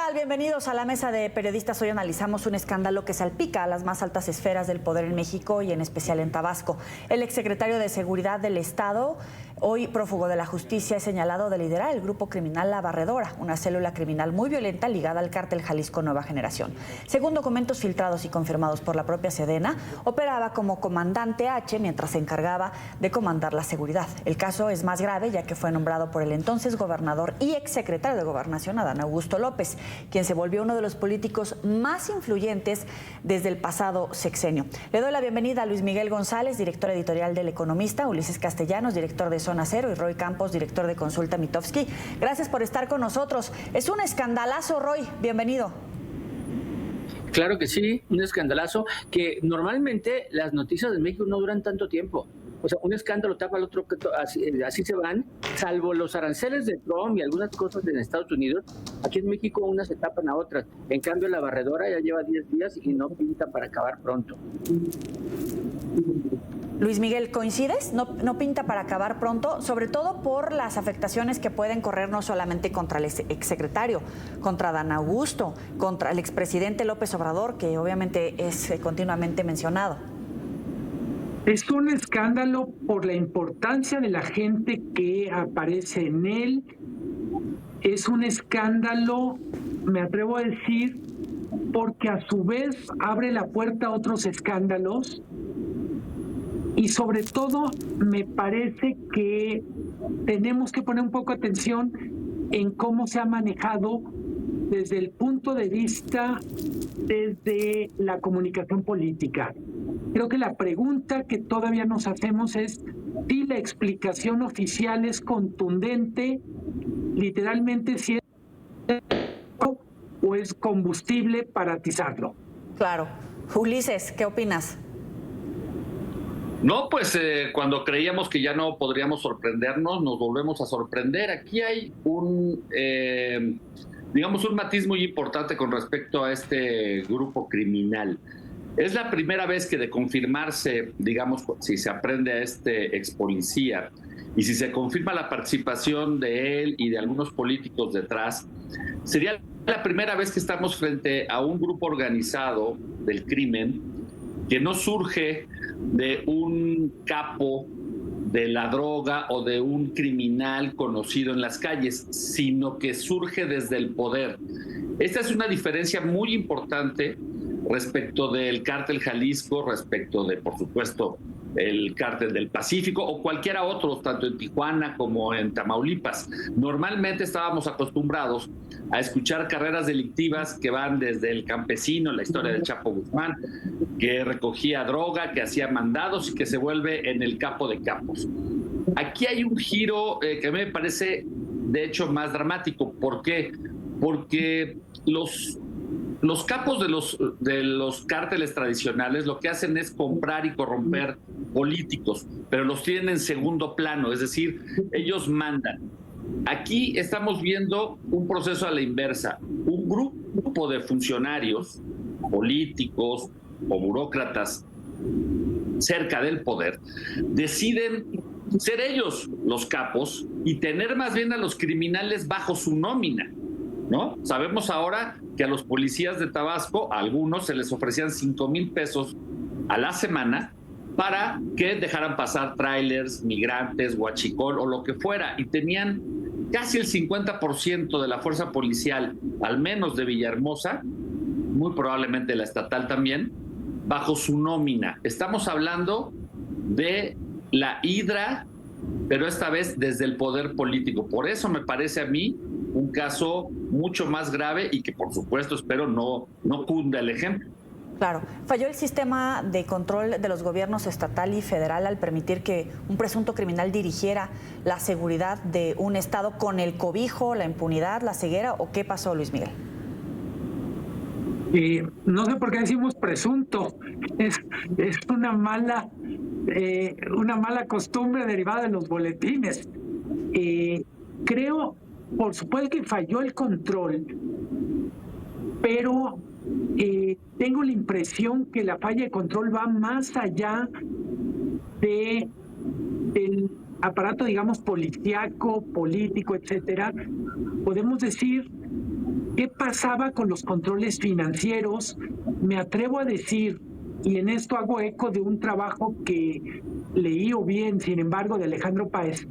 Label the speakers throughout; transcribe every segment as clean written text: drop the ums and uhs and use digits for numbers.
Speaker 1: tal? Bienvenidos a la mesa de periodistas. Hoy analizamos un escándalo que salpica a las más altas esferas del poder en México y en especial en Tabasco. El exsecretario de Seguridad del Estado, hoy prófugo de la justicia, es señalado de liderar el grupo criminal La Barredora, una célula criminal muy violenta ligada al cártel Jalisco Nueva Generación. Según documentos filtrados y confirmados por la propia Sedena, operaba como comandante H mientras se encargaba de comandar la seguridad. El caso es más grave ya que fue nombrado por el entonces gobernador y exsecretario de Gobernación, Adán Augusto López, quien se volvió uno de los políticos más influyentes desde el pasado sexenio. Le doy la bienvenida a Luis Miguel González, director editorial del Economista, Ulises Castellanos, director de Zona Cero, y Roy Campos, director de Consulta Mitofsky. Gracias por estar con nosotros. Es un escandalazo, Roy. Bienvenido.
Speaker 2: Claro que sí, un escandalazo que normalmente las noticias de México no duran tanto tiempo. O sea, un escándalo tapa al otro, así se van, salvo los aranceles de Trump y algunas cosas en Estados Unidos. Aquí en México unas se tapan a otras. En cambio, La Barredora ya lleva 10 días y no pinta para acabar pronto.
Speaker 1: Luis Miguel, ¿coincides? No pinta para acabar pronto, sobre todo por las afectaciones que pueden correr no solamente contra el exsecretario, contra Adán Augusto, contra el expresidente López Obrador, que obviamente es continuamente mencionado.
Speaker 3: Es un escándalo por la importancia de la gente que aparece en él. Es un escándalo, me atrevo a decir, porque a su vez abre la puerta a otros escándalos. Y sobre todo, me parece que tenemos que poner un poco de atención en cómo se ha manejado desde el punto de vista desde la comunicación política. Creo que la pregunta que todavía nos hacemos es si la explicación oficial es contundente, literalmente si es o es combustible para atizarlo.
Speaker 1: Claro. Ulises, ¿qué opinas?
Speaker 4: No, pues cuando creíamos que ya no podríamos sorprendernos, nos volvemos a sorprender. Aquí hay digamos, un matiz muy importante con respecto a este grupo criminal. Es la primera vez que, de confirmarse, digamos, si se aprende a este ex policía y si se confirma la participación de él y de algunos políticos detrás, sería la primera vez que estamos frente a un grupo organizado del crimen que no surge de un capo de la droga o de un criminal conocido en las calles, sino que surge desde el poder. Esta es una diferencia muy importante respecto del cártel Jalisco, respecto de, por supuesto, el cártel del Pacífico o cualquiera otro, tanto en Tijuana como en Tamaulipas. Normalmente estábamos acostumbrados a escuchar carreras delictivas que van desde el campesino, la historia del Chapo Guzmán, que recogía droga, que hacía mandados y que se vuelve en el capo de capos. Aquí hay un giro que a mí me parece, de hecho, más dramático. ¿Por qué? Porque los capos de los cárteles tradicionales lo que hacen es comprar y corromper políticos, pero los tienen en segundo plano, es decir, ellos mandan. Aquí estamos viendo un proceso a la inversa. Un grupo de funcionarios, políticos o burócratas cerca del poder deciden ser ellos los capos y tener más bien a los criminales bajo su nómina, ¿no? Sabemos ahora que a los policías de Tabasco, a algunos se les ofrecían 5,000 pesos a la semana para que dejaran pasar tráilers, migrantes, huachicol o lo que fuera, y tenían casi el 50% de la fuerza policial, al menos de Villahermosa, muy probablemente la estatal también, bajo su nómina. Estamos hablando de la hidra, pero esta vez desde el poder político. Por eso me parece a mí un caso mucho más grave y que, por supuesto, espero no cunda el ejemplo.
Speaker 1: Claro. Falló el sistema de control de los gobiernos estatal y federal al permitir que un presunto criminal dirigiera la seguridad de un estado con el cobijo, la impunidad, la ceguera, ¿o qué pasó, Luis Miguel?
Speaker 3: No sé por qué decimos presunto. Es una mala costumbre derivada de los boletines. Creo, por supuesto, que falló el control, pero tengo la impresión que la falla de control va más allá del aparato, digamos, policíaco, político, etcétera. Podemos decir ¿Qué pasaba con los controles financieros? Me atrevo a decir, y en esto hago eco de un trabajo que leí o bien, sin embargo, de Alejandro Páez.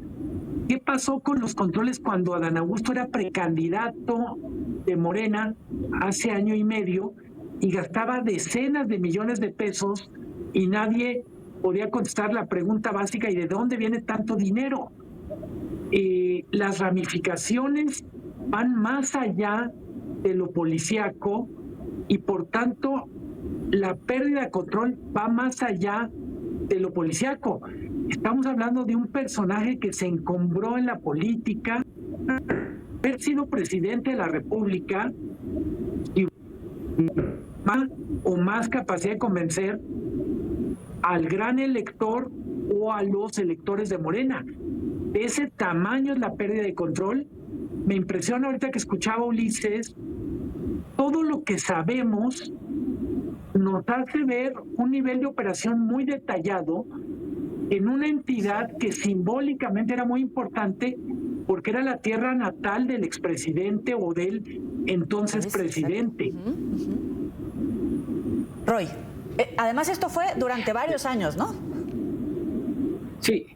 Speaker 3: ¿Qué pasó con los controles cuando Adán Augusto era precandidato de Morena hace año y medio y gastaba decenas de millones de pesos y nadie podía contestar la pregunta básica: ¿y de dónde viene tanto dinero? Las ramificaciones van más allá de lo policíaco y por tanto la pérdida de control va más allá de lo policíaco. Estamos hablando de un personaje que se encumbró en la política, haber sido presidente de la República y más capacidad de convencer al gran elector o a los electores de Morena. De ese tamaño es la pérdida de control. Me impresiona ahorita que escuchaba a Ulises, todo lo que sabemos nos hace ver un nivel de operación muy detallado en una entidad que simbólicamente era muy importante porque era la tierra natal del expresidente o del entonces presidente.
Speaker 1: Roy, además esto fue durante varios años, ¿no?
Speaker 2: Sí,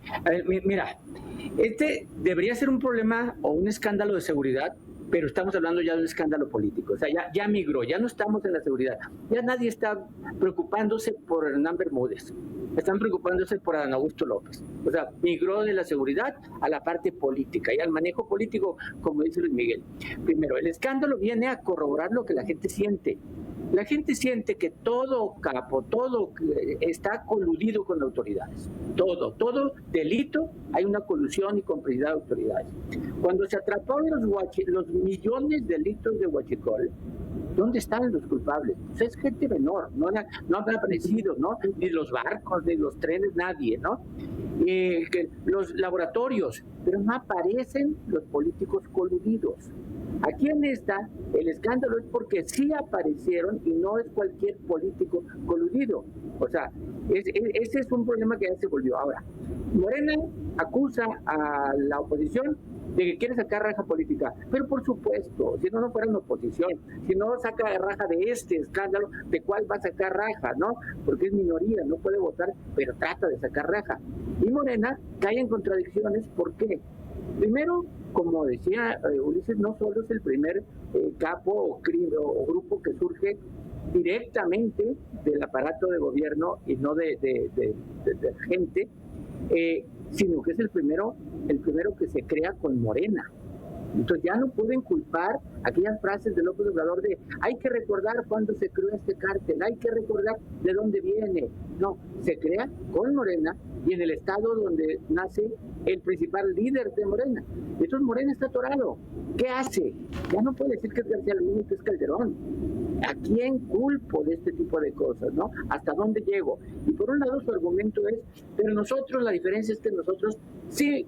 Speaker 2: mira, este debería ser un problema o un escándalo de seguridad, pero estamos hablando ya de un escándalo político. O sea, ya migró, ya no estamos en la seguridad. Ya nadie está preocupándose por Hernán Bermúdez. Están preocupándose por Adán Augusto López. O sea, migró de la seguridad a la parte política y al manejo político, como dice Luis Miguel. Primero, el escándalo viene a corroborar lo que la gente siente. La gente siente que todo capo, todo está coludido con autoridades. Todo delito, hay una colusión y complicidad de autoridades. Cuando se atraparon los millones de litros de huachicol, ¿dónde están los culpables? Pues es gente menor, no han aparecido, ¿no? Ni los barcos, ni los trenes, nadie, ¿no? Los laboratorios, pero no aparecen los políticos coludidos. Aquí en esta, el escándalo es porque sí aparecieron y no es cualquier político coludido. O sea, ese es un problema que ya se volvió. Ahora, Morena acusa a la oposición de que quiere sacar raja política, pero por supuesto, si no fuera una oposición, si no saca raja de este escándalo, ¿de cuál va a sacar raja, no? Porque es minoría, no puede votar, pero trata de sacar raja. Y Morena cae en contradicciones, ¿por qué? Primero, como decía Ulises, no solo es el primer capo o grupo que surge directamente del aparato de gobierno y no de gente, sino que es el primero que se crea con Morena. Entonces ya no pueden culpar aquellas frases de López Obrador de hay que recordar cuándo se creó este cártel, hay que recordar de dónde viene. No, se crea con Morena y en el estado donde nace el principal líder de Morena. Entonces Morena está atorado. ¿Qué hace? Ya no puede decir que es García Luna, que es Calderón. ¿A quién culpo de este tipo de cosas, no? ¿Hasta dónde llego? Y por un lado su argumento es, pero nosotros, la diferencia es que nosotros sí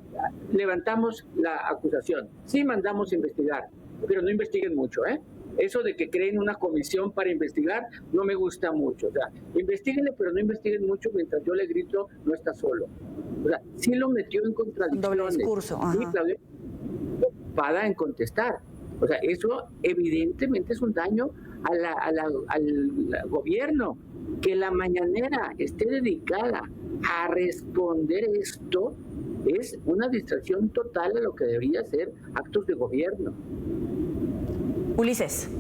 Speaker 2: levantamos la acusación, sí mandamos investigar, pero no investiguen mucho, ¿eh? Eso de que creen una comisión para investigar no me gusta mucho. O sea, investiguenle, pero no investiguen mucho mientras yo le grito, no está solo. O sea, sí lo metió en contradicciones.
Speaker 1: Doble discurso.
Speaker 2: Sí, Claudia, ocupada en contestar. O sea, eso evidentemente es un daño al gobierno. Que la mañanera esté dedicada a responder esto es una distracción total a lo que debería ser actos de gobierno.
Speaker 1: Ulises.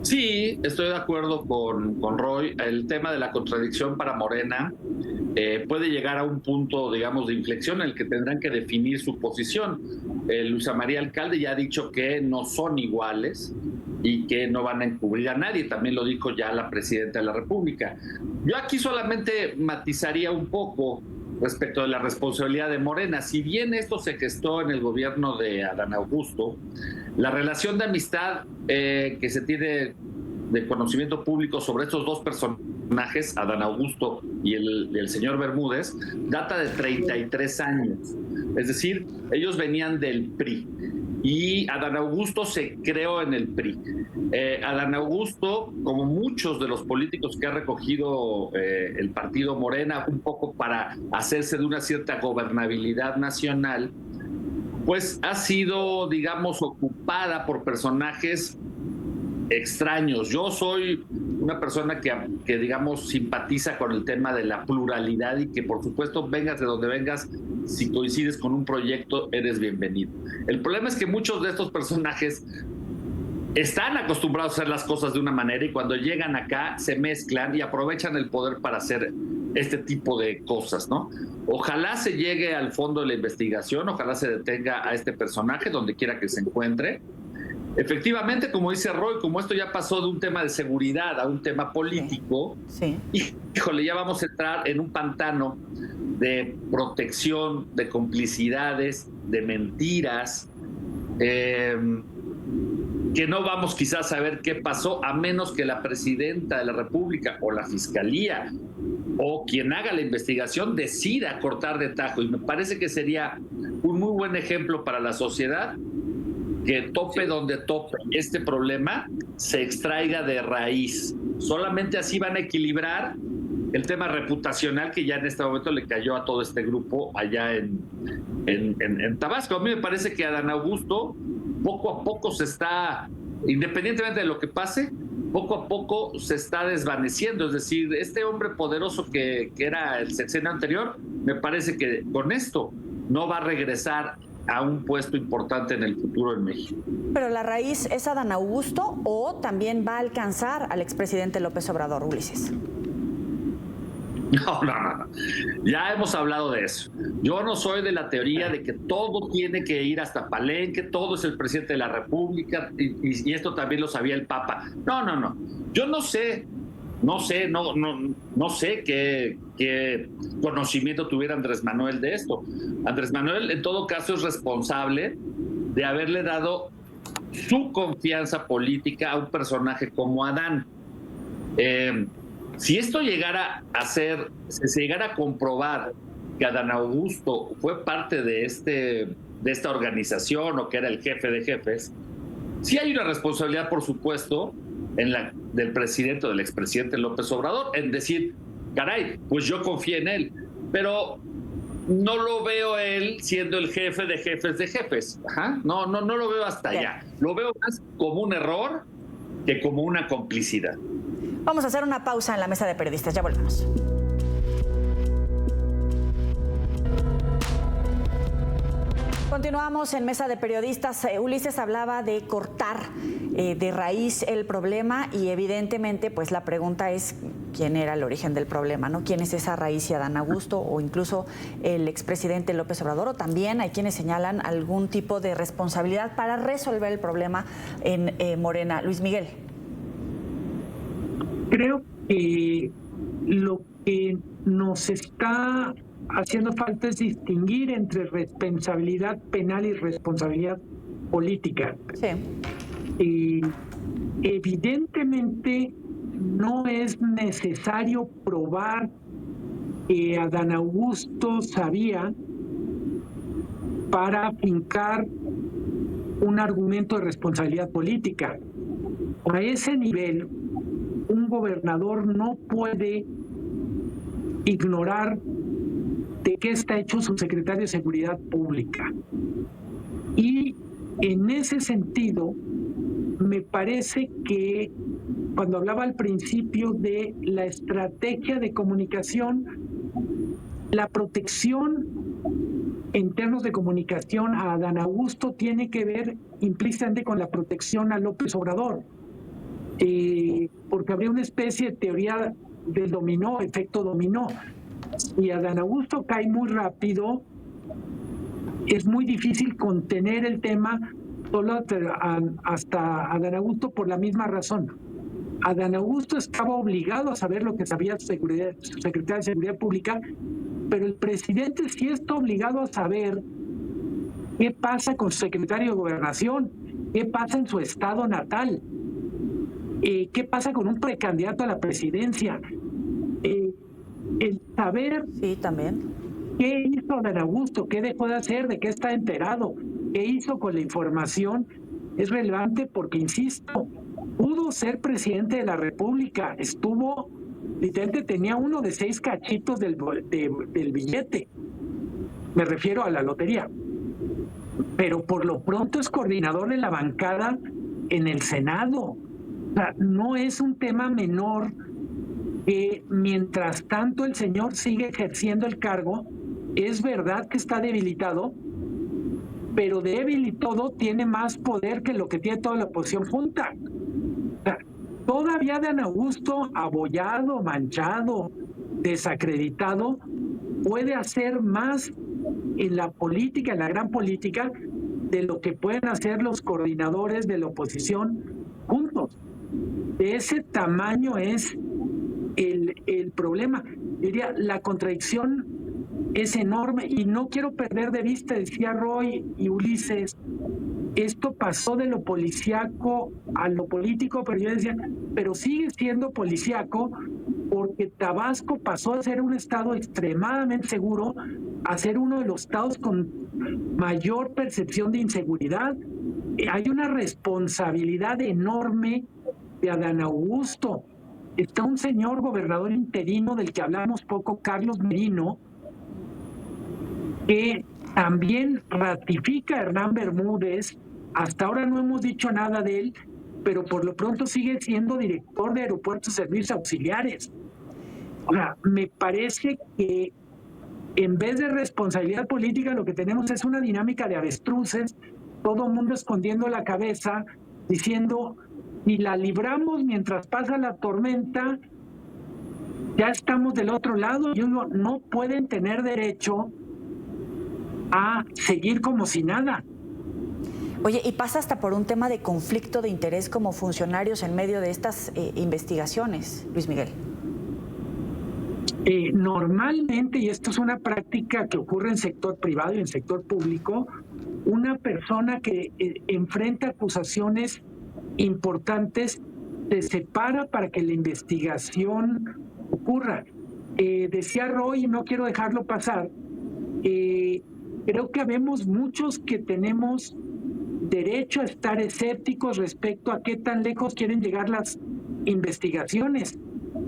Speaker 4: Sí, estoy de acuerdo con Roy. El tema de la contradicción para Morena puede llegar a un punto, digamos, de inflexión en el que tendrán que definir su posición. Luisa María Alcalde ya ha dicho que no son iguales y que no van a encubrir a nadie. También lo dijo ya la presidenta de la República. Yo aquí solamente matizaría un poco respecto de la responsabilidad de Morena. Si bien esto se gestó en el gobierno de Adán Augusto, la relación de amistad que se tiene de conocimiento público sobre estos dos personajes, Adán Augusto y el señor Bermúdez, data de 33 años. Es decir, ellos venían del PRI. Y Adán Augusto se creó en el PRI. Adán Augusto, como muchos de los políticos que ha recogido el partido Morena, un poco para hacerse de una cierta gobernabilidad nacional, pues ha sido, digamos, ocupado ocupada por personajes extraños. Yo soy una persona que digamos simpatiza con el tema de la pluralidad y que por supuesto vengas de donde vengas, si coincides con un proyecto eres bienvenido. El problema es que muchos de estos personajes están acostumbrados a hacer las cosas de una manera y cuando llegan acá se mezclan y aprovechan el poder para hacer este tipo de cosas, ¿no? Ojalá se llegue al fondo de la investigación, ojalá se detenga a este personaje donde quiera que se encuentre. Efectivamente, como dice Roy, como esto ya pasó de un tema de seguridad a un tema político,
Speaker 1: sí.
Speaker 4: Híjole, ya vamos a entrar en un pantano de protección, de complicidades, de mentiras, que no vamos quizás a ver qué pasó, a menos que la presidenta de la República o la Fiscalía o quien haga la investigación decida cortar de tajo. Y me parece que sería un muy buen ejemplo para la sociedad que tope donde tope este problema, se extraiga de raíz. Solamente así van a equilibrar el tema reputacional que ya en este momento le cayó a todo este grupo allá en Tabasco. A mí me parece que Adán Augusto poco a poco se está, independientemente de lo que pase, poco a poco se está desvaneciendo. Es decir, este hombre poderoso que era el sexenio anterior, me parece que con esto no va a regresar a un puesto importante en el futuro en México.
Speaker 1: ¿Pero la raíz es Adán Augusto o también va a alcanzar al expresidente López Obrador, Ulises?
Speaker 4: No. Ya hemos hablado de eso. Yo no soy de la teoría de que todo tiene que ir hasta Palenque, todo es el presidente de la República, y esto también lo sabía el Papa. No. Yo no sé qué conocimiento tuviera Andrés Manuel de esto. Andrés Manuel, en todo caso, es responsable de haberle dado su confianza política a un personaje como Adán. Si esto llegara a ser, si se llegara a comprobar que Adán Augusto fue parte de esta organización o que era el jefe de jefes, sí hay una responsabilidad, por supuesto, del presidente o del expresidente López Obrador en decir, caray, pues yo confié en él, pero no lo veo él siendo el jefe de jefes de jefes. Ajá. No lo veo hasta allá. Lo veo más como un error que como una complicidad.
Speaker 1: Vamos a hacer una pausa en la mesa de periodistas, ya volvemos. Continuamos en Mesa de Periodistas. Ulises hablaba de cortar de raíz el problema y evidentemente pues la pregunta es quién era el origen del problema, ¿no? ¿Quién es esa raíz? ¿Si Adán Augusto o incluso el expresidente López Obrador? O también hay quienes señalan algún tipo de responsabilidad para resolver el problema en Morena. Luis Miguel.
Speaker 3: Creo que lo que nos está haciendo falta es distinguir entre responsabilidad penal y responsabilidad política.
Speaker 1: Sí.
Speaker 3: Evidentemente no es necesario probar que Adán Augusto sabía para fincar un argumento de responsabilidad política. A ese nivel, un gobernador no puede ignorar de qué está hecho su secretario de Seguridad Pública. Y en ese sentido, me parece que cuando hablaba al principio de la estrategia de comunicación, la protección en términos de comunicación a Adán Augusto tiene que ver implícitamente con la protección a López Obrador. Porque habría una especie de teoría del dominó, efecto dominó. Si Adán Augusto cae muy rápido, es muy difícil contener el tema solo hasta Adán Augusto por la misma razón. Adán Augusto estaba obligado a saber lo que sabía su secretario de Seguridad Pública, pero el presidente sí está obligado a saber qué pasa con su secretario de Gobernación, qué pasa en su estado natal, qué pasa con un precandidato a la presidencia. El saber
Speaker 1: sí, también
Speaker 3: qué hizo Adán Augusto, qué dejó de hacer, de qué está enterado, qué hizo con la información, es relevante porque, insisto, pudo ser presidente de la República, estuvo, literalmente tenía uno de 6 cachitos del billete, me refiero a la lotería. pero por lo pronto es coordinador de la bancada en el Senado. O sea, no es un tema menor que mientras tanto el señor sigue ejerciendo el cargo. Es verdad que está debilitado, pero débil y todo tiene más poder que lo que tiene toda la oposición junta. O sea, todavía Dan Augusto, abollado, manchado, desacreditado, puede hacer más en la política, en la gran política, de lo que pueden hacer los coordinadores de la oposición juntos. De ese tamaño es el problema. Diría, la contradicción es enorme y no quiero perder de vista, decía Roy y Ulises, esto pasó de lo policíaco a lo político, pero yo decía, pero sigue siendo policíaco porque Tabasco pasó a ser un estado extremadamente seguro a ser uno de los estados con mayor percepción de inseguridad. Hay una responsabilidad enorme de Adán Augusto. Está un señor gobernador interino del que hablamos poco, Carlos Merino, que también ratifica a Hernán Bermúdez. Hasta ahora no hemos dicho nada de él, pero por lo pronto sigue siendo director de Aeropuertos y Servicios Auxiliares. O sea, me parece que en vez de responsabilidad política lo que tenemos es una dinámica de avestruces, todo el mundo escondiendo la cabeza, diciendo, ni la libramos mientras pasa la tormenta, ya estamos del otro lado. Yo digo, no pueden tener derecho a seguir como si nada.
Speaker 1: Oye, y pasa hasta por un tema de conflicto de interés como funcionarios en medio de estas investigaciones, Luis Miguel.
Speaker 3: Normalmente, y esto es una práctica que ocurre en sector privado y en sector público, una persona que enfrenta acusaciones importantes se separa para que la investigación ocurra. Decía Roy, y no quiero dejarlo pasar, creo que habemos muchos que tenemos derecho a estar escépticos respecto a qué tan lejos quieren llegar las investigaciones.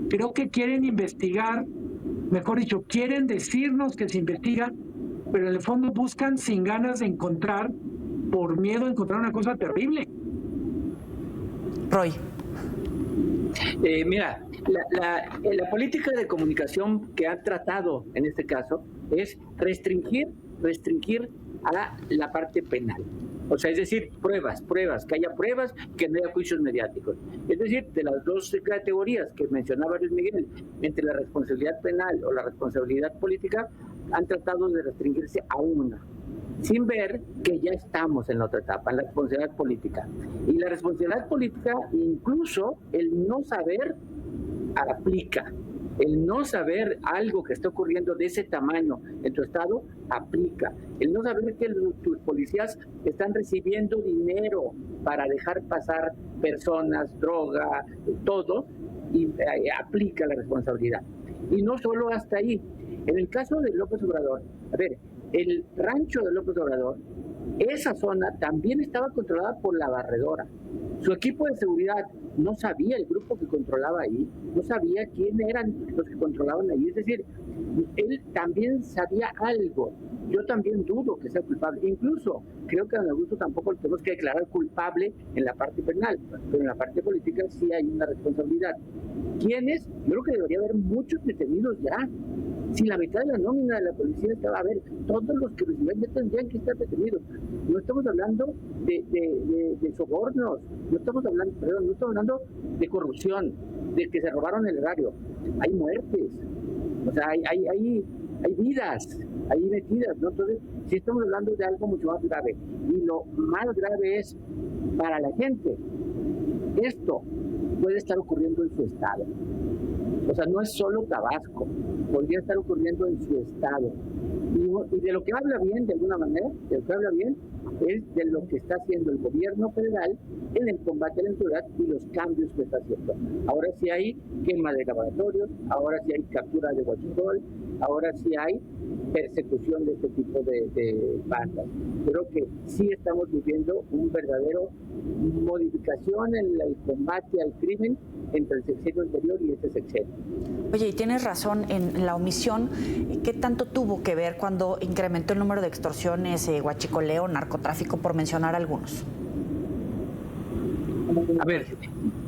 Speaker 3: Creo que quieren investigar, mejor dicho, quieren decirnos que se investiga, pero en el fondo buscan sin ganas de encontrar, por miedo a encontrar una cosa terrible.
Speaker 1: Roy.
Speaker 2: Mira, la política de comunicación que han tratado en este caso es restringir a la parte penal. O sea, es decir, pruebas, que haya pruebas, que no haya juicios mediáticos. Es decir, de las dos categorías que mencionaba Luis Miguel, entre la responsabilidad penal o la responsabilidad política, han tratado de restringirse a una, sin ver que ya estamos en la otra etapa, en la responsabilidad política. Y la responsabilidad política, incluso el no saber, aplica. El no saber algo que está ocurriendo de ese tamaño en tu estado, aplica. El no saber que tus policías están recibiendo dinero para dejar pasar personas, droga, todo, y aplica la responsabilidad. Y no solo hasta ahí. En el caso de López Obrador, a ver, el rancho de López Obrador, esa zona también estaba controlada por la barredora. Su equipo de seguridad no sabía el grupo que controlaba ahí, no sabía quién eran los que controlaban ahí. Es decir, él también sabía algo. Yo también dudo que sea culpable. Incluso creo que a Don Augusto tampoco lo tenemos que declarar culpable en la parte penal, pero en la parte política sí hay una responsabilidad. ¿Quiénes? Yo creo que debería haber muchos detenidos ya. Si la mitad de la nómina de la policía estaba, a ver, todos los que reciben ya tendrían que estar detenidos. No estamos hablando de sobornos, no estamos hablando de corrupción, de que se robaron el erario. Hay muertes, o sea, hay vidas ahí metidas, ¿no? Entonces, sí estamos hablando de algo mucho más grave. Y lo más grave es, para la gente, esto puede estar ocurriendo en su estado. O sea, no es solo Tabasco, podría estar ocurriendo en su estado. Y de lo que habla bien, de alguna manera, de lo que habla bien, es de lo que está haciendo el gobierno federal en el combate a la inseguridad y los cambios que está haciendo. Ahora sí hay quema de laboratorios, ahora sí hay captura de huachicol, ahora sí hay persecución de este tipo de bandas. Creo que sí estamos viviendo un verdadero modificación en el combate al crimen entre el sexenio anterior y este sexenio.
Speaker 1: Oye, y tienes razón en la omisión. ¿Qué tanto tuvo que ver cuando incrementó el número de extorsiones, huachicoleo, narcotráfico, por mencionar algunos?
Speaker 2: A ver,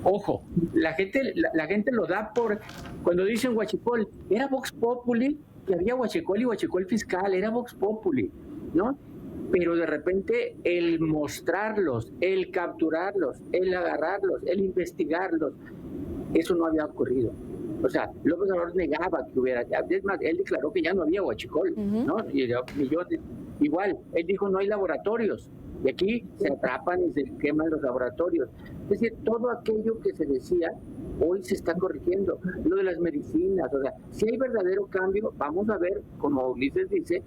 Speaker 2: ojo, la gente lo da por, cuando dicen huachicol, era Vox Populi, que había huachicol y huachicol fiscal, era Vox Populi, ¿no? Pero de repente el mostrarlos, el capturarlos, el agarrarlos, el investigarlos, eso no había ocurrido. O sea, López Obrador negaba que hubiera, es más, él declaró que ya no había huachicol, ¿no? Y millones, igual, él dijo no hay laboratorios, y aquí se atrapan y se queman los laboratorios. Es decir, todo aquello que se decía, hoy se está corrigiendo. Lo de las medicinas, o sea, si hay verdadero cambio, vamos a ver, como Ulises dice,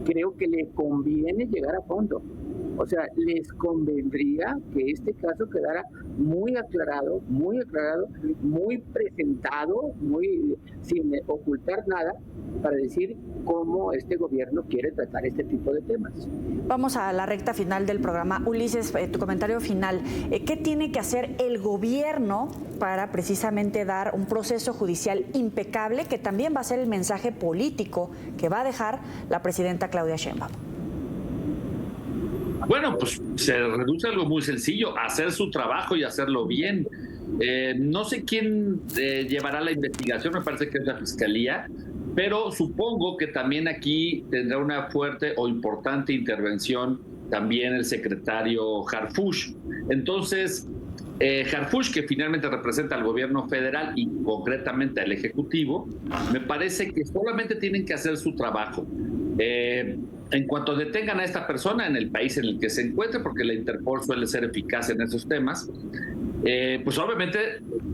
Speaker 2: creo que le conviene llegar a fondo. O sea, les convendría que este caso quedara muy aclarado, muy presentado, muy sin ocultar nada, para decir cómo este gobierno quiere tratar este tipo de temas.
Speaker 1: Vamos a la recta final del programa. Ulises, tu comentario final. ¿Qué tiene que hacer el gobierno para precisamente dar un proceso judicial impecable, que también va a ser el mensaje político que va a dejar la presidenta Claudia Sheinbaum?
Speaker 4: Bueno, pues se reduce a algo muy sencillo, hacer su trabajo y hacerlo bien. No sé quién llevará la investigación, me parece que es la Fiscalía, pero supongo que también aquí tendrá una fuerte o importante intervención también el secretario Harfuch. Entonces, Harfuch, que finalmente representa al gobierno federal y concretamente al Ejecutivo, me parece que solamente tienen que hacer su trabajo. En cuanto detengan a esta persona en el país en el que se encuentre, porque la Interpol suele ser eficaz en esos temas, pues obviamente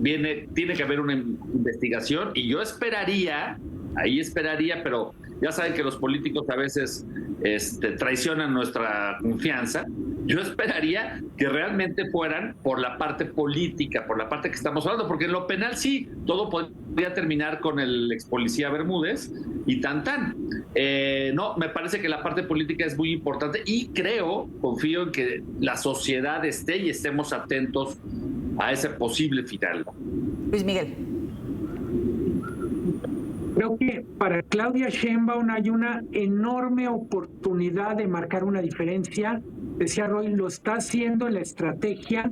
Speaker 4: tiene que haber una investigación, y yo esperaría, pero ya saben que los políticos a veces traicionan nuestra confianza. Yo esperaría que realmente fueran por la parte política, por la parte que estamos hablando, porque en lo penal sí, todo podría terminar con el ex policía Bermúdez y tan. No, me parece que la parte política es muy importante, y confío en que la sociedad esté y estemos atentos a ese posible final.
Speaker 1: Luis Miguel.
Speaker 3: Creo que para Claudia Sheinbaum hay una enorme oportunidad de marcar una diferencia. Decía Roy, lo está haciendo en la estrategia,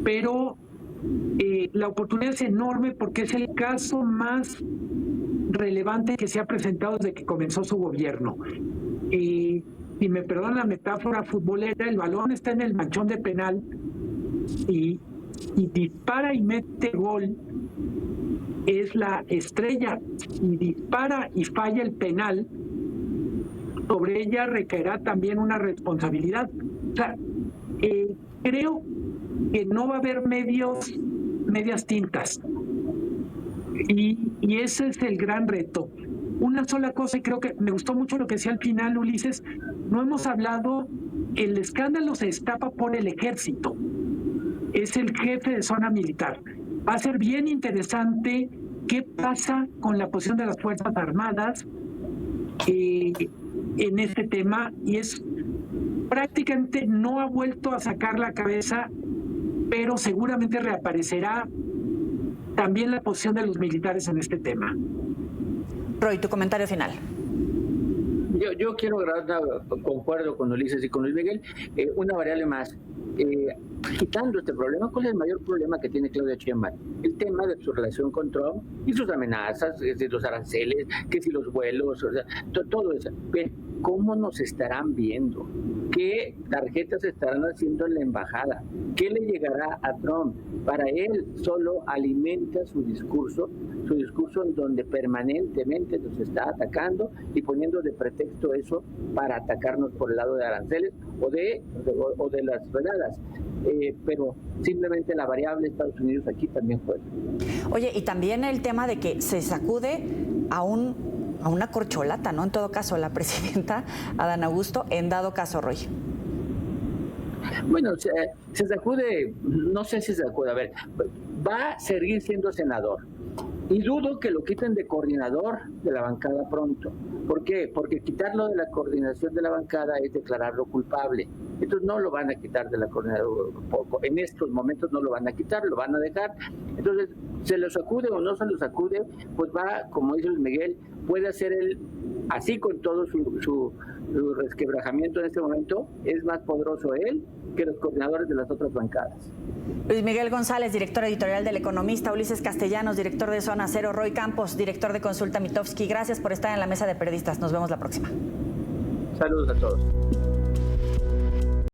Speaker 3: pero la oportunidad es enorme porque es el caso más relevante que se ha presentado desde que comenzó su gobierno. Y me perdonan la metáfora futbolera, el balón está en el manchón de penal y dispara y mete gol. Es la estrella, y dispara y falla el penal, sobre ella recaerá también una responsabilidad. O sea, creo que no va a haber medias tintas, y ese es el gran reto. Una sola cosa, y creo que me gustó mucho lo que decía al final Ulises, no hemos hablado, el escándalo se destapa por el ejército, es el jefe de zona militar. Va a ser bien interesante qué pasa con la posición de las Fuerzas Armadas en este tema, y es prácticamente no ha vuelto a sacar la cabeza, pero seguramente reaparecerá también la posición de los militares en este tema.
Speaker 1: Roy, tu comentario final.
Speaker 2: Yo quiero agregar, concuerdo con Ulises y con Luis Miguel, una variable más. Quitando este problema, ¿cuál es el mayor problema que tiene Claudia Sheinbaum? El tema de su relación con Trump y sus amenazas, los aranceles, que si los vuelos, o sea, todo eso. Bien, ¿cómo nos estarán viendo? ¿Qué tarjetas estarán haciendo en la embajada? ¿Qué le llegará a Trump? Para él solo alimenta su discurso en donde permanentemente nos está atacando y poniendo de pretexto eso para atacarnos por el lado de aranceles o de las redadas. Pero simplemente la variable Estados Unidos aquí también juega.
Speaker 1: Oye, y también el tema de que se sacude a una corcholata, ¿no? En todo caso, la presidenta Adán Augusto, en dado caso, Roy.
Speaker 2: Bueno, se sacude, no sé si se sacude, a ver, va a seguir siendo senador. Y dudo que lo quiten de coordinador de la bancada pronto. ¿Por qué? Porque quitarlo de la coordinación de la bancada es declararlo culpable. Entonces no lo van a quitar de la coordinación, en estos momentos no lo van a quitar, lo van a dejar. Entonces, se lo sacude o no se lo sacude, pues va, como dice Luis Miguel, puede hacer él, así con todo su resquebrajamiento en este momento, es más poderoso él que los coordinadores de las otras bancadas.
Speaker 1: Luis Miguel González, director editorial del Economista, Ulises Castellanos, director de Zona Cero, Roy Campos, director de Consulta Mitofsky, gracias por estar en la mesa de periodistas. Nos vemos la próxima.
Speaker 2: Saludos a todos.